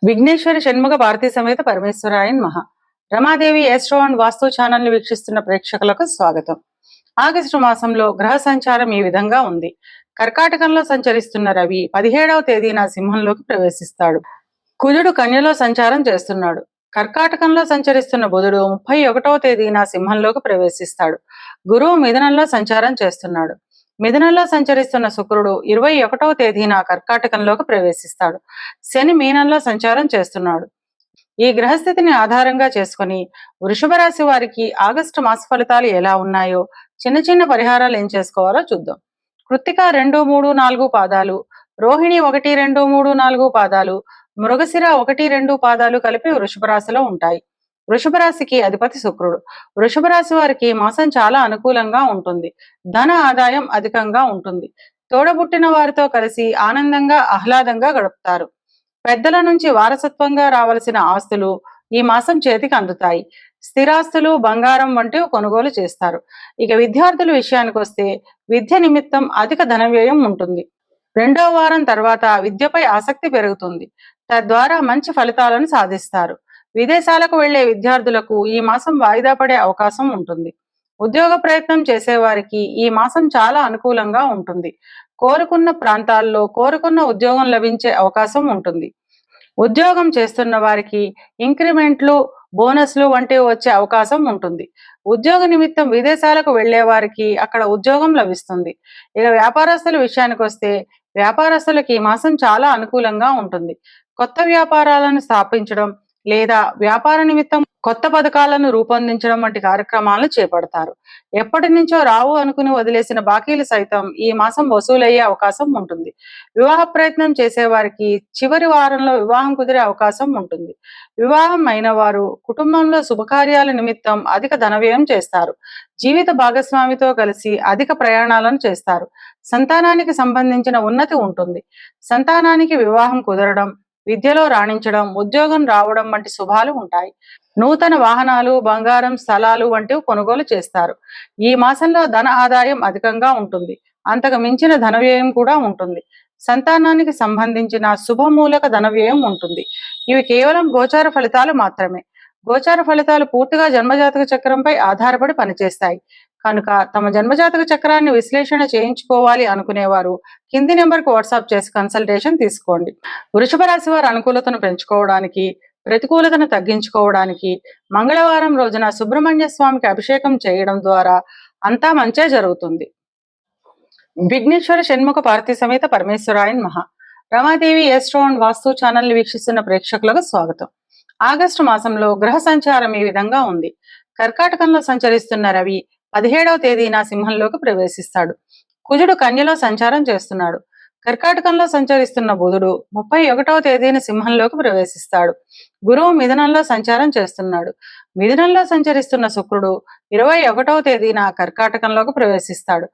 విఘ్నేశ్వర షణ్ముఖ భారతీ సమేత పరమేశ్వరాయ నమః. Ramadevi Astro and Vastu channel ని వీక్షిస్తున్న ప్రేక్షకులకు స్వాగతం. ఆగస్టు మాసంలో గ్రహ సంచారం ఈ విధంగా ఉంది. కర్కాటకంలో సంచరిస్తున్న రవి 17వ తేదీన సింహంలోకి ప్రవేశిస్తాడు. కుజుడు కన్యలో సంచారం చేస్తున్నాడు. కర్కాటకంలో సంచరిస్తున్న బుధుడు 31వ తేదీన సింహంలోకి ప్రవేశిస్తాడు. గురువు మిథునంలో సంచారం చేస్తున్నాడు. మిథునంలో సంచరిస్తున్న శుక్రుడు 21వ తేదీన కర్కాటకంలోకి ప్రవేశిస్తాడు. శని మీనంలో సంచారం చేస్తున్నాడు. ఈ గ్రహస్థితిని ఆధారంగా చేసుకుని వృషభ రాశి వారికి ఆగస్టు మాస ఫలితాలు ఎలా ఉన్నాయో, చిన్న చిన్న పరిహారాలు ఏం చేసుకోవాలో చూద్దాం. కృత్తిక 2, 3, 4 పాదాలు, రోహిణి 1, 2, 3, 4 పాదాలు, మృగశిర 1, 2 పాదాలు కలిపి వృషభ రాశిలో ఉంటాయి. వృషభ రాశికి అధిపతి శుక్రుడు. వృషభ రాశి వారికి మాసం చాలా అనుకూలంగా ఉంటుంది. ధన ఆదాయం అధికంగా ఉంటుంది. తోడబుట్టిన వారితో కలిసి ఆనందంగా ఆహ్లాదంగా గడుపుతారు. పెద్దల నుంచి వారసత్వంగా రావలసిన ఆస్తులు ఈ మాసం చేతికి అందుతాయి. స్థిరాస్తులు, బంగారం వంటివి కొనుగోలు చేస్తారు. ఇక విద్యార్థుల విషయానికి వస్తే విద్య నిమిత్తం అధిక ధన వ్యయం ఉంటుంది. రెండవ వారం తర్వాత విద్యపై ఆసక్తి పెరుగుతుంది. తద్వారా మంచి ఫలితాలను సాధిస్తారు. విదేశాలకు వెళ్లే విద్యార్థులకు ఈ మాసం వాయిదా పడే అవకాశం ఉంటుంది. ఉద్యోగ ప్రయత్నం చేసేవారికి ఈ మాసం చాలా అనుకూలంగా ఉంటుంది. కోరుకున్న ప్రాంతాల్లో కోరుకున్న ఉద్యోగం లభించే అవకాశం ఉంటుంది. ఉద్యోగం చేస్తున్న వారికి ఇంక్రిమెంట్లు, బోనస్లు వంటివి వచ్చే అవకాశం ఉంటుంది. ఉద్యోగ నిమిత్తం విదేశాలకు వెళ్లే వారికి అక్కడ ఉద్యోగం లభిస్తుంది. ఇక వ్యాపారస్తుల విషయానికి వస్తే వ్యాపారస్తులకి ఈ మాసం చాలా అనుకూలంగా ఉంటుంది. కొత్త వ్యాపారాలను స్థాపించడం లేదా వ్యాపార నిమిత్తం కొత్త పథకాలను రూపొందించడం వంటి కార్యక్రమాలను చేపడతారు. ఎప్పటి నుంచో రావు అనుకుని వదిలేసిన బాకీలు సైతం ఈ మాసం వసూలయ్యే అవకాశం ఉంటుంది. వివాహ ప్రయత్నం చేసేవారికి చివరి వారంలో వివాహం కుదిరే అవకాశం ఉంటుంది. వివాహం అయిన వారు కుటుంబంలో శుభకార్యాల నిమిత్తం అధిక ధన వ్యయం చేస్తారు. జీవిత భాగస్వామితో కలిసి అధిక ప్రయాణాలను చేస్తారు. సంతానానికి సంబంధించిన ఉన్నతి ఉంటుంది. సంతానానికి వివాహం కుదరడం, విద్యలో రాణించడం, ఉద్యోగం రావడం వంటి శుభాలు ఉంటాయి. నూతన వాహనాలు, బంగారం, స్థలాలు వంటివి కొనుగోలు చేస్తారు. ఈ మాసంలో ధన ఆదాయం అధికంగా ఉంటుంది. అంతకు మించిన ధన వ్యయం కూడా ఉంటుంది. సంతానానికి సంబంధించిన శుభమూలక ధన వ్యయం ఉంటుంది. ఇవి కేవలం గోచార ఫలితాలు మాత్రమే. గోచార ఫలితాలు పూర్తిగా జన్మజాతక చక్రంపై ఆధారపడి పనిచేస్తాయి. కనుక తమ జన్మజాతక చక్రాన్ని విశ్లేషణ చేయించుకోవాలి అనుకునేవారు కింది నెంబర్కు వాట్సాప్ చేసి కన్సల్టేషన్ తీసుకోండి. వృషభ రాశి వారి అనుకూలతను పెంచుకోవడానికి, ప్రతికూలతను తగ్గించుకోవడానికి మంగళవారం రోజున సుబ్రహ్మణ్య స్వామికి అభిషేకం చేయడం ద్వారా అంతా మంచే జరుగుతుంది. విఘ్నేశ్వర షణ్ముఖ భారతీ సమేత పరమేశ్వరాయ నమః. Ramadevi Astro and Vastu channel ని వీక్షిస్తున్న ప్రేక్షకులకు స్వాగతం. ఆగస్టు మాసంలో గ్రహ సంచారం ఈ విధంగా ఉంది. కర్కాటకంలో సంచరిస్తున్న రవి 17వ తేదీన సింహంలోకి ప్రవేశిస్తాడు. కుజుడు కన్యలో సంచారం చేస్తున్నాడు. కర్కాటకంలో సంచరిస్తున్న బుధుడు 31వ తేదీన సింహంలోకి ప్రవేశిస్తాడు. గురువు మిథునంలో సంచారం చేస్తున్నాడు. మిథునంలో సంచరిస్తున్న శుక్రుడు 21వ తేదీన కర్కాటకంలోకి ప్రవేశిస్తాడు.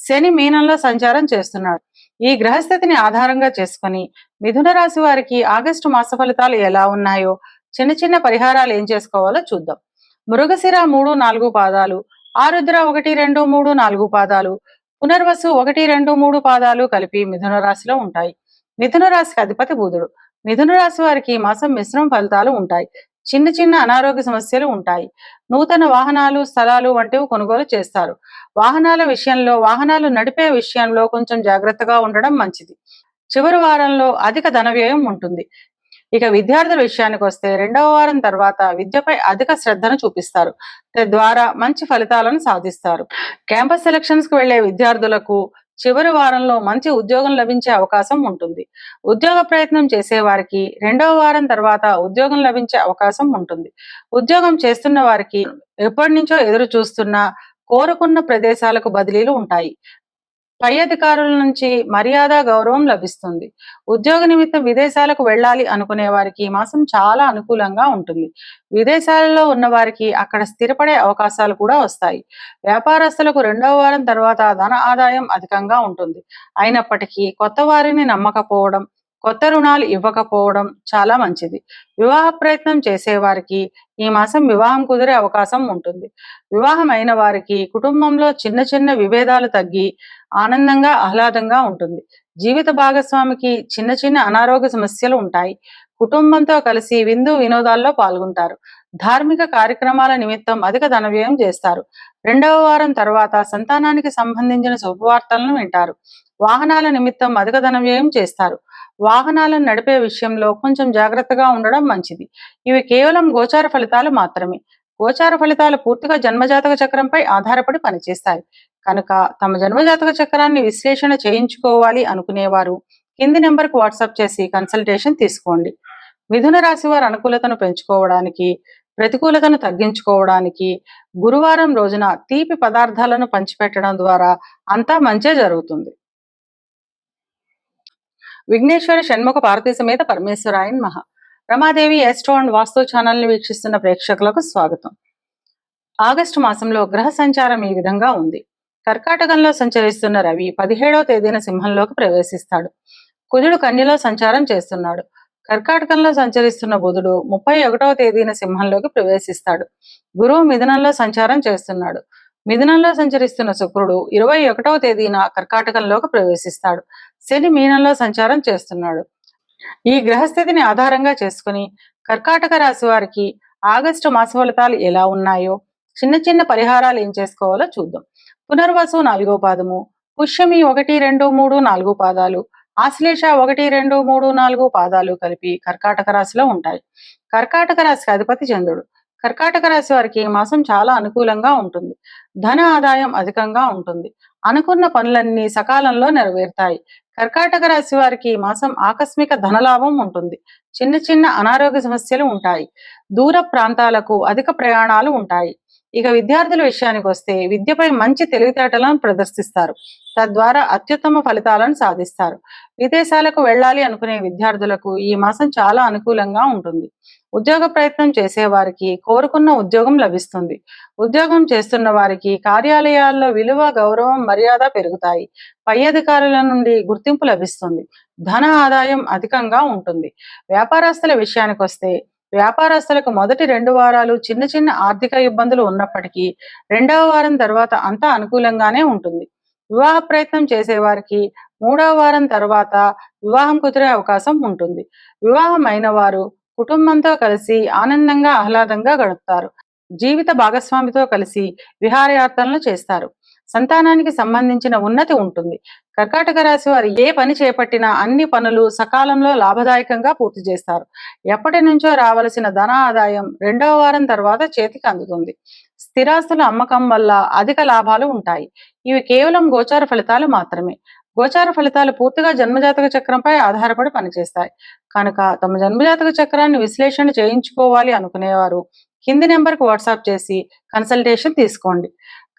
శని మీనంలో సంచారం చేస్తున్నాడు. ఈ గ్రహస్థితిని ఆధారంగా చేసుకుని మిథున రాశి వారికి ఆగస్టు మాస ఫలితాలు ఎలా ఉన్నాయో, చిన్న చిన్న పరిహారాలు ఏం చేసుకోవాలో చూద్దాం. మృగశిర 3, 4 పాదాలు, ఆరుద్ర 1, 2, 3, 4 పాదాలు, పునర్వసు 1, 2, 3 పాదాలు కలిపి మిథున రాశిలో ఉంటాయి. మిథున రాశికి అధిపతి బుధుడు. మిథున రాశి వారికి మాసం మిశ్రమ ఫలితాలు ఉంటాయి. చిన్న చిన్న అనారోగ్య సమస్యలు ఉంటాయి. నూతన వాహనాలు, స్థలాలు వంటివి కొనుగోలు చేస్తారు. వాహనాల విషయంలో, వాహనాలు నడిపే విషయంలో కొంచెం జాగ్రత్తగా ఉండడం మంచిది. చివరి వారంలో అధిక ధన వ్యయం ఉంటుంది. ఇక విద్యార్థుల విషయానికి వస్తే రెండవ వారం తర్వాత విద్యపై అధిక శ్రద్ధను చూపిస్తారు. తద్వారా మంచి ఫలితాలను సాధిస్తారు. క్యాంపస్ సెలక్షన్స్ కు వెళ్లే విద్యార్థులకు చివరి వారంలో మంచి ఉద్యోగం లభించే అవకాశం ఉంటుంది. ఉద్యోగ ప్రయత్నం చేసే వారికి రెండవ వారం తర్వాత ఉద్యోగం లభించే అవకాశం ఉంటుంది. ఉద్యోగం చేస్తున్న వారికి ఎప్పటి నుంచో ఎదురు చూస్తున్న కోరుకున్న ప్రదేశాలకు బదిలీలు ఉంటాయి. పై అధికారుల నుంచి మర్యాద, గౌరవం లభిస్తుంది. ఉద్యోగ నిమిత్తం విదేశాలకు వెళ్ళాలి అనుకునే వారికి ఈ మాసం చాలా అనుకూలంగా ఉంటుంది. విదేశాలలో ఉన్న వారికి అక్కడ స్థిరపడే అవకాశాలు కూడా వస్తాయి. వ్యాపారస్తులకు రెండవ వారం తర్వాత ధన ఆదాయం అధికంగా ఉంటుంది. అయినప్పటికీ కొత్త వారిని నమ్మకపోవడం, కొత్త రుణాలు ఇవ్వకపోవడం చాలా మంచిది. వివాహ ప్రయత్నం చేసేవారికి ఈ మాసం వివాహం కుదిరే అవకాశం ఉంటుంది. వివాహం అయిన వారికి కుటుంబంలో చిన్న చిన్న విభేదాలు తగ్గి ఆనందంగా ఆహ్లాదంగా ఉంటుంది. జీవిత భాగస్వామికి చిన్న చిన్న అనారోగ్య సమస్యలు ఉంటాయి. కుటుంబంతో కలిసి విందు వినోదాల్లో పాల్గొంటారు. ధార్మిక కార్యక్రమాల నిమిత్తం అధిక ధన వ్యయం చేస్తారు. 2వ వారం తర్వాత సంతానానికి సంబంధించిన శుభవార్తలను వింటారు. వాహనాల నిమిత్తం అధిక ధన వ్యయం చేస్తారు. వాహనాలను నడిపే విషయంలో కొంచెం జాగ్రత్తగా ఉండడం మంచిది. ఇవి కేవలం గోచార ఫలితాలు మాత్రమే. గోచార ఫలితాలు పూర్తిగా జన్మజాతక చక్రంపై ఆధారపడి పనిచేస్తాయి కనుక తమ జన్మజాతక చక్రాన్ని విశ్లేషణ చేయించుకోవాలి అనుకునేవారు కింది నెంబర్కు వాట్సాప్ చేసి కన్సల్టేషన్ తీసుకోండి. మిథున రాశి వారి అనుకూలతను పెంచుకోవడానికి, ప్రతికూలతను తగ్గించుకోవడానికి గురువారం రోజున తీపి పదార్థాలను పంచిపెట్టడం ద్వారా అంతా మంచే జరుగుతుంది. విఘ్నేశ్వర షణ్ముఖ పార్వతీ సమేత పరమేశ్వరాయన్ మహా. రమాదేవి ఎస్ట్రో అండ్ వాస్తు ఛానల్ని వీక్షిస్తున్న ప్రేక్షకులకు స్వాగతం. ఆగస్టు మాసంలో గ్రహ సంచారం ఈ విధంగా ఉంది. కర్కాటకంలో సంచరిస్తున్న రవి 17వ తేదీన సింహంలోకి ప్రవేశిస్తాడు. కుజుడు కన్యలో సంచారం చేస్తున్నాడు. కర్కాటకంలో సంచరిస్తున్న బుధుడు 31వ తేదీన సింహంలోకి ప్రవేశిస్తాడు. గురువు మిథునంలో సంచారం చేస్తున్నాడు. మిథునంలో సంచరిస్తున్న శుక్రుడు 21వ తేదీన కర్కాటకంలోకి ప్రవేశిస్తాడు. శని మీనంలో సంచారం చేస్తున్నాడు. ఈ గ్రహస్థితిని ఆధారంగా చేసుకుని కర్కాటక రాశి వారికి ఆగస్టు మాస ఫలితాలు ఎలా ఉన్నాయో, చిన్న చిన్న పరిహారాలు ఏం చేసుకోవాలో చూద్దాం. పునర్వసు 4వ పాదము, పుష్యమి 1, 2, 3, 4 పాదాలు, ఆశ్లేష 1, 2, 3, 4 పాదాలు కలిపి కర్కాటక రాశిలో ఉంటాయి. కర్కాటక రాశికి అధిపతి చంద్రుడు. కర్కాటక రాశి వారికి ఈ మాసం చాలా అనుకూలంగా ఉంటుంది. ధన ఆదాయం అధికంగా ఉంటుంది. అనుకున్న పనులన్నీ సకాలంలో నెరవేరుతాయి. కర్కాటక రాశి వారికి ఈ మాసం ఆకస్మిక ధనలాభం ఉంటుంది. చిన్న చిన్న అనారోగ్య సమస్యలు ఉంటాయి. దూర ప్రాంతాలకు అధిక ప్రయాణాలు ఉంటాయి. ఇక విద్యార్థుల విషయానికి వస్తే విద్యపై మంచి తెలివితేటలను ప్రదర్శిస్తారు. తద్వారా అత్యుత్తమ ఫలితాలను సాధిస్తారు. విదేశాలకు వెళ్ళాలి అనుకునే విద్యార్థులకు ఈ మాసం చాలా అనుకూలంగా ఉంటుంది. ఉద్యోగ ప్రయత్నం చేసేవారికి కోరుకున్న ఉద్యోగం లభిస్తుంది. ఉద్యోగం చేస్తున్న వారికి కార్యాలయాల్లో విలువ, గౌరవం, మర్యాద పెరుగుతాయి. పై అధికారుల నుండి గుర్తింపు లభిస్తుంది. ధన ఆదాయం అధికంగా ఉంటుంది. వ్యాపారస్తుల విషయానికి వస్తే వ్యాపారస్తులకు మొదటి 2 వారాలు చిన్న చిన్న ఆర్థిక ఇబ్బందులు ఉన్నప్పటికీ 2వ వారం తర్వాత అంతా అనుకూలంగానే ఉంటుంది. వివాహ ప్రయత్నం చేసేవారికి 3వ వారం తర్వాత వివాహం కుదిరే అవకాశం ఉంటుంది. వివాహం అయిన వారు కుటుంబంతో కలిసి ఆనందంగా ఆహ్లాదంగా గడుపుతారు. జీవిత భాగస్వామితో కలిసి విహారయాత్రలను చేస్తారు. సంతానానికి సంబంధించిన ఉన్నతి ఉంటుంది. కర్కాటక రాశి వారు ఏ పని చేపట్టినా అన్ని పనులు సకాలంలో లాభదాయకంగా పూర్తి చేస్తారు. ఎప్పటి నుంచో రావలసిన ధన ఆదాయం 2వ వారం తర్వాత చేతికి అందుతుంది. స్థిరాస్తుల అమ్మకం వల్ల అధిక లాభాలు ఉంటాయి. ఇవి కేవలం గోచార ఫలితాలు మాత్రమే. గోచార ఫలితాలు పూర్తిగా జన్మజాతక చక్రంపై ఆధారపడి పనిచేస్తాయి కనుక తమ జన్మజాతక చక్రాన్ని విశ్లేషణ చేయించుకోవాలి అనుకునేవారు కింది నెంబర్కి వాట్సాప్ చేసి కన్సల్టేషన్ తీసుకోండి.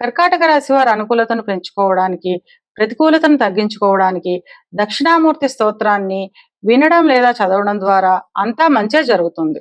కర్కాటక రాశి వారి అనుకూలతను పెంచుకోవడానికి, ప్రతికూలతను తగ్గించుకోవడానికి దక్షిణామూర్తి స్తోత్రాన్ని వినడం లేదా చదవడం ద్వారా అంతా మంచే జరుగుతుంది.